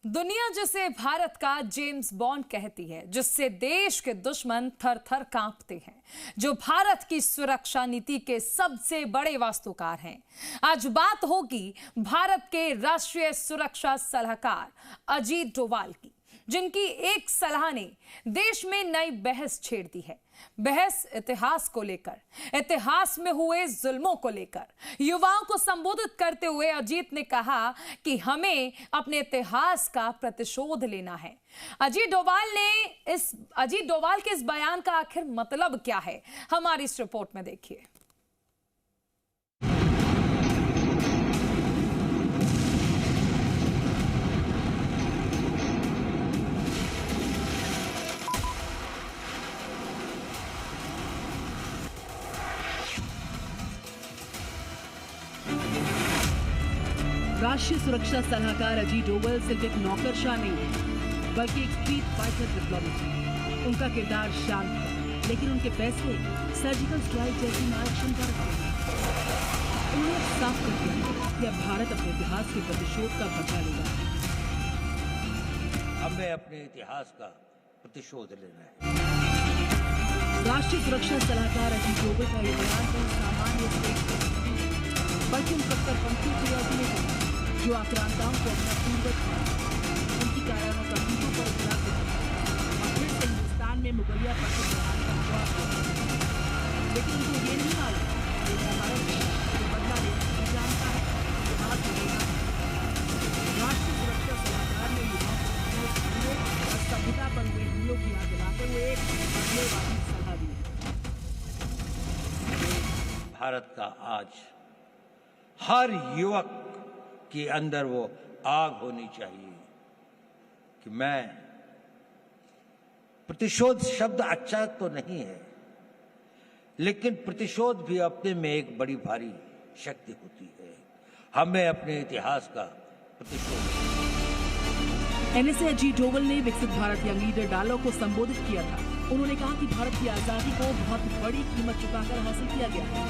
दुनिया जिसे भारत का जेम्स बॉन्ड कहती है, जिससे देश के दुश्मन थर थर कांपते हैं, जो भारत की सुरक्षा नीति के सबसे बड़े वास्तुकार हैं। आज बात होगी भारत के राष्ट्रीय सुरक्षा सलाहकार अजीत डोभाल की, जिनकी एक सलाह ने देश में नई बहस छेड़ दी है। बहस इतिहास को लेकर, इतिहास में हुए जुल्मों को लेकर। युवाओं को संबोधित करते हुए अजीत ने कहा कि हमें अपने इतिहास का प्रतिशोध लेना है। अजीत डोभाल के इस बयान का आखिर मतलब क्या है, हमारी इस रिपोर्ट में देखिए। राष्ट्रीय सुरक्षा सलाहकार अजीत डोभाल सिर्फ एक नौकरशाह नहीं है, बल्कि एक स्ट्रीट फाइटर डिप्लोमेट। उनका किरदार शांत है, लेकिन उनके फैसले सर्जिकल स्ट्राइक जैसी मार क्षमता रखते हैं। उन्होंने साफ कर दिया कि अब भारत अपने इतिहास के प्रतिशोध का बदला लेगा। हमें अपने इतिहास का प्रतिशोध लेना है। राष्ट्रीय सुरक्षा सलाहकार अजीत डोभाल का यह बयान कोई सामान्य स्टेटमेंट, बल्कि उन कट्टरपंथियों के विरोध में है जो आक्रांताओं को अपना पूर्वज माना, उनकी कायरों का पीठों पर उतरा कर और फिर से हिंदुस्तान में मुगलिया पट्टी बनाने का जवाब दिया। लेकिन उनको ये नहीं मालूम कि भारत जो बदला लेना नहीं जानता है, हाथ मिलेगा। राष्ट्रीय सुरक्षा सलाहकार ने युवाओं को और सभ्यता पर हुए हमलों की याद दिलाते हुए एक बदलेवादी सलाह दी। भारत का आज हर युवक के अंदर वो आग होनी चाहिए कि मैं, प्रतिशोध शब्द अच्छा तो नहीं है, लेकिन प्रतिशोध भी अपने में एक बड़ी भारी शक्ति होती है। हमें अपने इतिहास का प्रतिशोध। एनएसए अजीत डोभाल ने विकसित भारत यंग लीडर डालो को संबोधित किया था। उन्होंने कहा कि भारत की आजादी को बहुत बड़ी कीमत चुकाकर हासिल किया गया है।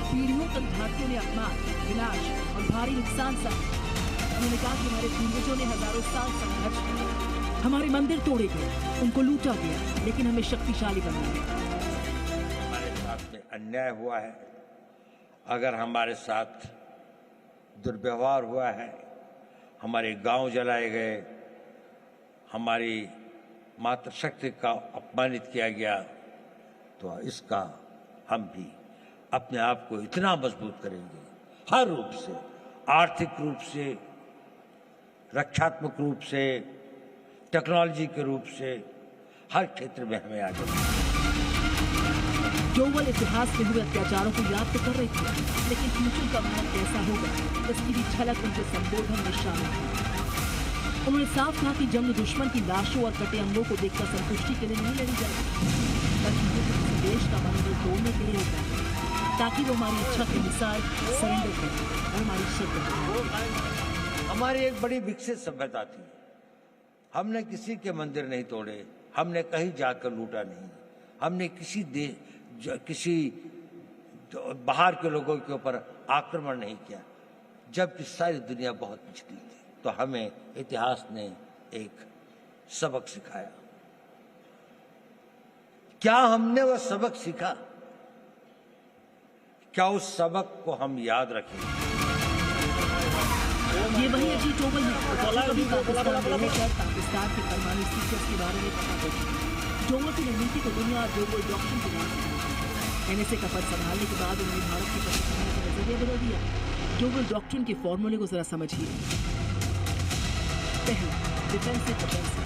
पीढ़ियों तक भारतीयों ने अपमान, विनाश और भारी नुकसान सहा। उन्होंने कहा कि हमारे पूर्वजों ने हजारों साल संघर्ष किया, हमारे मंदिर तोड़े गए, उनको लूटा गया, लेकिन हमें शक्तिशाली बनना है। हमारे साथ में अन्याय हुआ है, अगर हमारे साथ दुर्व्यवहार हुआ है, हमारे गांव जलाए गए, हमारी मातृशक्ति का अपमानित किया गया, तो इसका हम भी अपने आप को इतना मजबूत करेंगे, हर रूप से, आर्थिक रूप से, रक्षात्मक रूप से, टेक्नोलॉजी के रूप से, हर क्षेत्र में हमें आगे। डोभाल इतिहास में हुए अत्याचारों को याद तो कर रहे थे, लेकिन फ्यूचर का महल कैसा होगा, इसकी भी झलक उनके संबोधन में शामिल थी। उन्होंने साफ कहा कि जंग दुश्मन की लाशों और कटे अंगों को देखकर संतुष्टि के लिए नहीं लड़ी जाएगी, बल्कि ये किसी देश का मनोबल तोड़ने के लिए होता है, ताकि वो हमारी इच्छा के अनुसार सरेंडर करें और हमारी शर्त। हमारी एक बड़ी विकसित सभ्यता थी, हमने किसी के मंदिर नहीं तोड़े, हमने कहीं जाकर लूटा नहीं, हमने किसी बाहर के लोगों के ऊपर आक्रमण नहीं किया, जबकि सारी दुनिया बहुत पिछड़ी थी। तो हमें इतिहास ने एक सबक सिखाया। क्या हमने वह सबक सीखा? क्या उस सबक को हम याद रखेंगे? ये वही अजीत डोभाल है कभी पाकिस्तान के परमाणु फीचर्स के बारे में पता करें। डोभाल की रणनीति को दुनिया और डोभाल डॉक्ट्रिन के नाम से एनएसए का पद संभालने के बाद उन्होंने भारत की प्रतिष्ठा का नजरिया बदल दिया। डोभाल डॉक्ट्रिन के फॉर्मूले को जरा समझिए। पहला, डिफेंसिव ऑफेंसिव।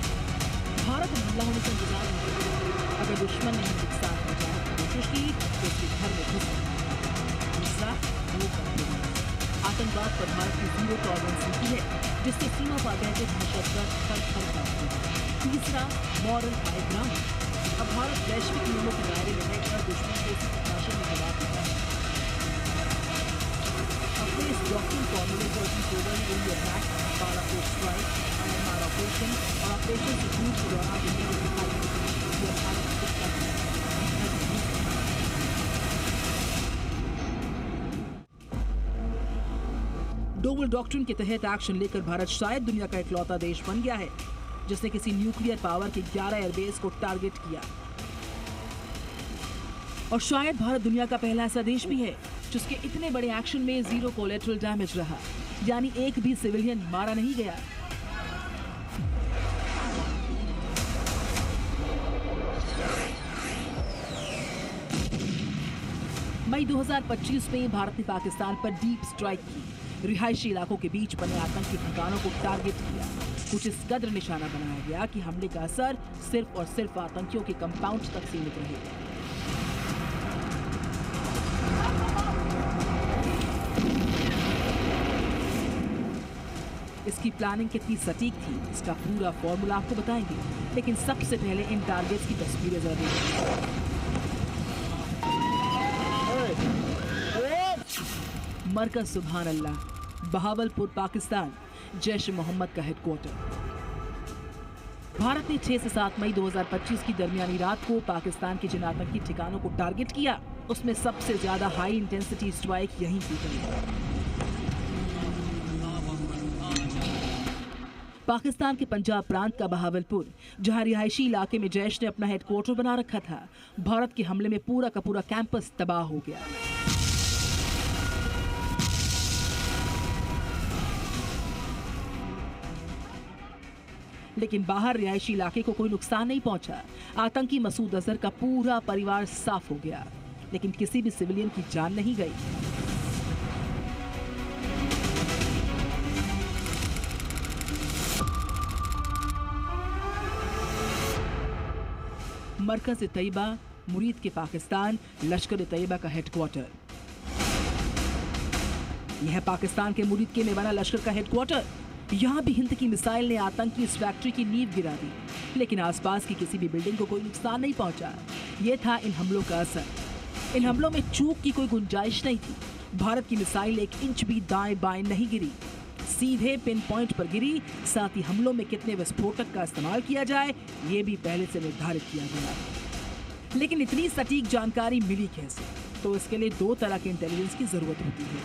भारत हमला होने से इंतजार नहीं करेगा। अगर दुश्मन ने हमें नुकसान पहुंचाने की कोशिश की तो उसके घर में घुस सकता। दूसरा, नो कॉम्प्रोमाइज। आतंकवाद पर भारत की जीरो टॉलरेंस नीति है, जिससे सीमा पार रहते दहशतगर्द हर काटते हैं। तीसरा, मॉरल हाई ग्राउंड। अब भारत वैश्विक नियमों के दायरे में रहकर दुश्मन को शासन में जवाब देता है। अपने इस डॉक्ट्रिन फॉर्मूले को डोभाल ने India attack, Balakot strike, Myanmar operation और ऑपरेशन सिंदूर के दौरान दुनिया को दिखाई कि भारत कितना डोभाल डोवल डॉक्ट्रिन के तहत एक्शन लेकर भारत शायद दुनिया का इकलौता देश बन गया है जिसने किसी न्यूक्लियर पावर के 11 एयरबेस को टारगेट किया। और शायद भारत दुनिया का पहला ऐसा देश भी है जिसके इतने बड़े एक्शन में 0 कोलैटरल डैमेज रहा, यानी एक भी सिविलियन मारा नहीं गया। मई 2025 में भारत ने पाकिस्तान पर डीप स्ट्राइक की, रिहायशी इलाकों के बीच बने आतंकी ठिकानों को टारगेट किया। कुछ इस कदर निशाना बनाया गया कि हमले का असर सिर्फ और सिर्फ आतंकियों के कंपाउंड तक सीमित रहे। इसकी प्लानिंग कितनी सटीक थी, इसका पूरा फॉर्मूला आपको बताएंगे, लेकिन सबसे पहले इन टारगेट्स की तस्वीरें जरा देखिए। मरकज सुभान अल्लाह, बहावलपुर, पाकिस्तान, जैश-ए-मोहम्मद का हेडक्वार्टर। भारत ने 6 से 7 मई 2025 की दरमियानी रात को पाकिस्तान के जिन आतंकी ठिकानों को टारगेट किया, उसमें सबसे ज्यादा हाई इंटेंसिटी स्ट्राइक यहीं की गई। पाकिस्तान के पंजाब प्रांत का बहावलपुर, जहां रिहायशी इलाके में जैश ने अपना हेडक्वार्टर बना रखा था, भारत के हमले में पूरा का पूरा कैंपस तबाह हो गया। लेकिन बाहर रिहायशी इलाके को कोई नुकसान नहीं पहुंचा। आतंकी मसूद अजहर का पूरा परिवार साफ हो गया, लेकिन किसी भी सिविलियन की जान नहीं गई। मरकज तैयबा, मुरीद के पाकिस्तान, लश्कर तैयबा का हेडक्वार्टर। यह पाकिस्तान के मुरीद के में बना लश्कर का हेडक्वार्टर। यहां भी हिंद की मिसाइल ने आतंकी इस फैक्ट्री की नींव गिरा दी, लेकिन आसपास की किसी भी बिल्डिंग को कोई नुकसान नहीं पहुंचा। यह था इन हमलों का असर। इन हमलों में चूक की कोई गुंजाइश नहीं थी। भारत की मिसाइल 1 इंच भी दाएं बाएं नहीं गिरी, सीधे पिन पॉइंट पर गिरी। साथ ही हमलों में कितने विस्फोटक का इस्तेमाल किया जाए, ये भी पहले से निर्धारित किया गया। लेकिन इतनी सटीक जानकारी मिली कैसे? तो इसके लिए 2 तरह के इंटेलिजेंस की जरूरत होती है,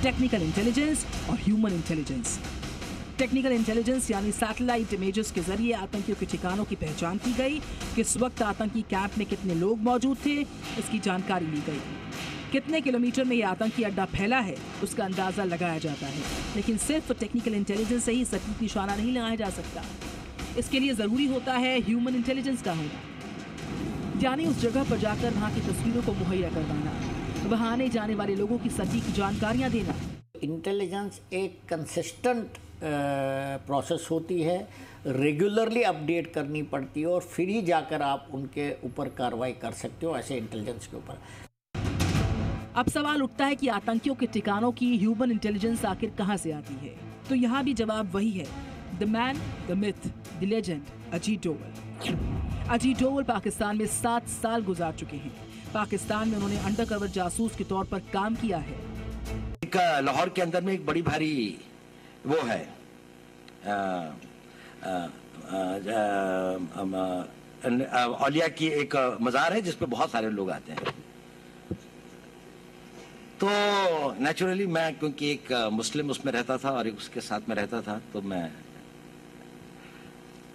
टेक्निकल इंटेलिजेंस और ह्यूमन इंटेलिजेंस। टेक्निकल इंटेलिजेंस यानी सैटेलाइट इमेजेस के जरिए आतंकियों के ठिकानों की पहचान की गई। किस वक्त आतंकी कैंप में कितने लोग मौजूद थे, इसकी जानकारी ली गई। कितने किलोमीटर में यह आतंकी अड्डा फैला है, उसका अंदाजा लगाया जाता है। लेकिन सिर्फ टेक्निकल इंटेलिजेंस से ही सटीक निशाना नहीं लगाया जा सकता। इसके लिए जरूरी होता है ह्यूमन इंटेलिजेंस का होना, यानी उस जगह पर जाकर वहां की तस्वीरों को मुहैया करवाना, वहां आने जाने वाले लोगों की सटीक जानकारियां देना। इंटेलिजेंस एक कंसिस्टेंट प्रोसेस होती है, रेगुलरली अपडेट करनी पड़ती है और फिर ही जाकर आप उनके ऊपर कार्रवाई कर सकते हो, ऐसे इंटेलिजेंस के ऊपर। अब सवाल उठता है कि आतंकियों के ठिकानों की ह्यूमन इंटेलिजेंस आखिर कहां से आती है? तो यहाँ भी जवाब वही है, the man, the myth, the legend, Ajit Doval. Ajit Doval Pakistan में 7 साल गुजार चुके हैं। पाकिस्तान में उन्होंने अंडरकवर जासूस के तौर पर काम किया है। लाहौर के अंदर में एक बड़ी भारी वो है औलिया की एक मज़ार है जिसपे बहुत सारे लोग आते हैं। तो नेचुरली मैं, क्योंकि एक मुस्लिम उसमें रहता था और एक उसके साथ में रहता था, तो मैं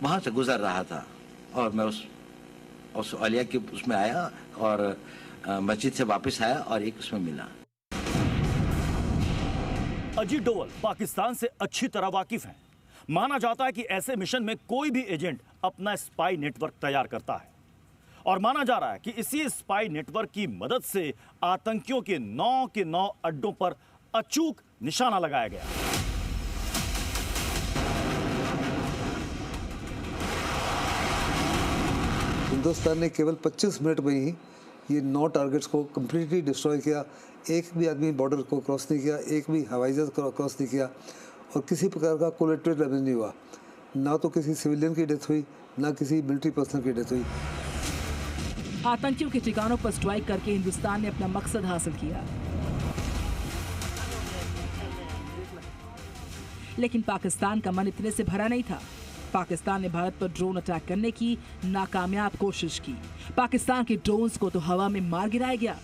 वहां से गुजर रहा था और मैं उस औलिया की उसमें आया और मस्जिद से वापस आया और एक उसमें मिला। अजीत डोवल पाकिस्तान से अच्छी तरह वाकिफ हैं। माना जाता है कि ऐसे मिशन में कोई भी एजेंट अपना स्पाई नेटवर्क तैयार करता है और माना जा रहा है कि इसी स्पाई नेटवर्क की मदद से आतंकियों के 9 अड्डों पर अचूक निशाना लगाया गया। हिंदुस्तान ने केवल 25 मिनट में ही ये 9 टारगेट्स को कम्प्लीटली डिस्ट्रॉय किया। एक भी आदमी बॉर्डर को क्रॉस नहीं किया, एक भी हवाई जहाज क्रॉस नहीं किया और किसी प्रकार का कोलैटरल डैमेज नहीं हुआ। ना तो किसी सिविलियन की डेथ हुई, ना किसी मिलिट्री पर्सन की डेथ हुई। आतंकियों के ठिकानों पर स्ट्राइक करके हिंदुस्तान ने अपना मकसद हासिल किया, लेकिन पाकिस्तान का मन इतने से भरा नहीं था। पाकिस्तान ने भारत पर ड्रोन अटैक करने की नाकामयाब कोशिश की। पाकिस्तान के ड्रोन्स को तो हवा में मार गिराया गया।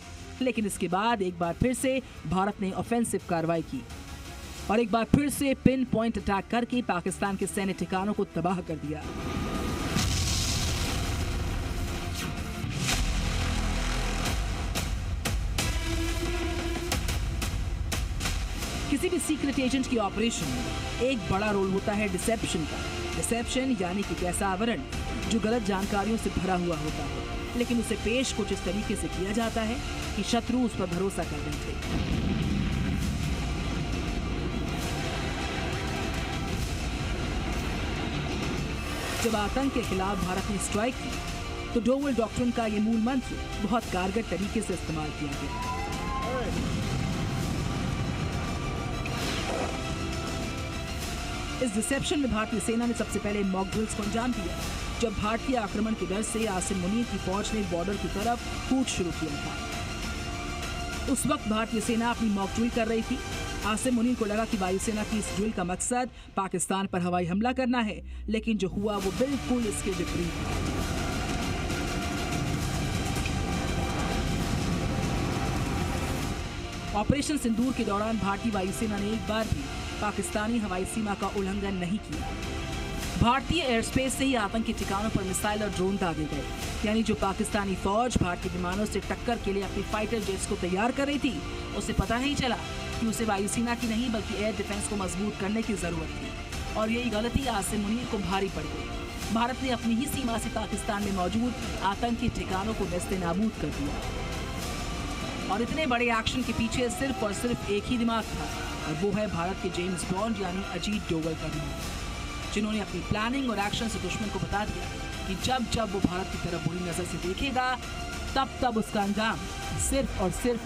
लेकिन इसके बाद एक बार फिर से भारत ने ऑफेंसिव कार्रवाई की और एक बार फिर से पिन पॉइंट अटैक करके पाकिस्तान के सैन्य ठिकानों को तबाह कर दिया। किसी भी सीक्रेट एजेंट की ऑपरेशन में एक बड़ा रोल होता है डिसेप्शन का। डिसेप्शन यानी कि ऐसा आवरण जो गलत जानकारियों से भरा हुआ होता है, लेकिन उसे पेश कुछ इस तरीके से किया जाता है कि शत्रु उस पर भरोसा कर रहे थे। जब आतंक के खिलाफ भारत ने स्ट्राइक की तो डोवल डॉक्ट्रिन का ये मूल मंत्र बहुत कारगर तरीके से इस्तेमाल किया गया। इस डिसेप्शन में भारतीय सेना ने सबसे पहले मॉक ड्रिल्स को अंजाम दिया, जब भारतीय आक्रमण के डर से आसिम मुनीर की फौज ने बॉर्डर की तरफ कूच शुरू किया था। उस वक्त भारतीय सेना अपनी मॉक ड्रिल कर रही थी। आसिम मुनीर को लगा कि वायुसेना की इस ड्रिल का मकसद पाकिस्तान पर हवाई हमला करना है, लेकिन जो हुआ वो बिल्कुल इसके विपरीत था। ऑपरेशन सिंदूर के दौरान भारतीय वायुसेना ने एक बार भी पाकिस्तानी हवाई सीमा का उल्लंघन नहीं किया। भारतीय एयर स्पेस से ही आतंकी ठिकानों पर मिसाइल और ड्रोन दागे गए, यानी जो पाकिस्तानी फौज भारतीय विमानों से टक्कर के लिए अपनी फाइटर जेट्स को तैयार कर रही थी, उसे पता नहीं चला कि उसे वायुसेना की नहीं बल्कि एयर डिफेंस को मजबूत करने की जरूरत थी। और यही गलती आसिम मुनीर को भारी पड़ गई। भारत ने अपनी ही सीमा से पाकिस्तान में मौजूद आतंकी ठिकानों को नेस्तनाबूद कर दिया। और इतने बड़े एक्शन के पीछे सिर्फ और सिर्फ एक ही दिमाग था, और वो है भारत के जेम्स बॉन्ड यानी अजीत डोवल का दिमाग, जिन्होंने अपनी प्लानिंग और एक्शन से दुश्मन को बता दिया कि जब जब वो भारत की तरफ बुरी नजर से देखेगा, तब तब उसका अंजाम सिर्फ और सिर्फ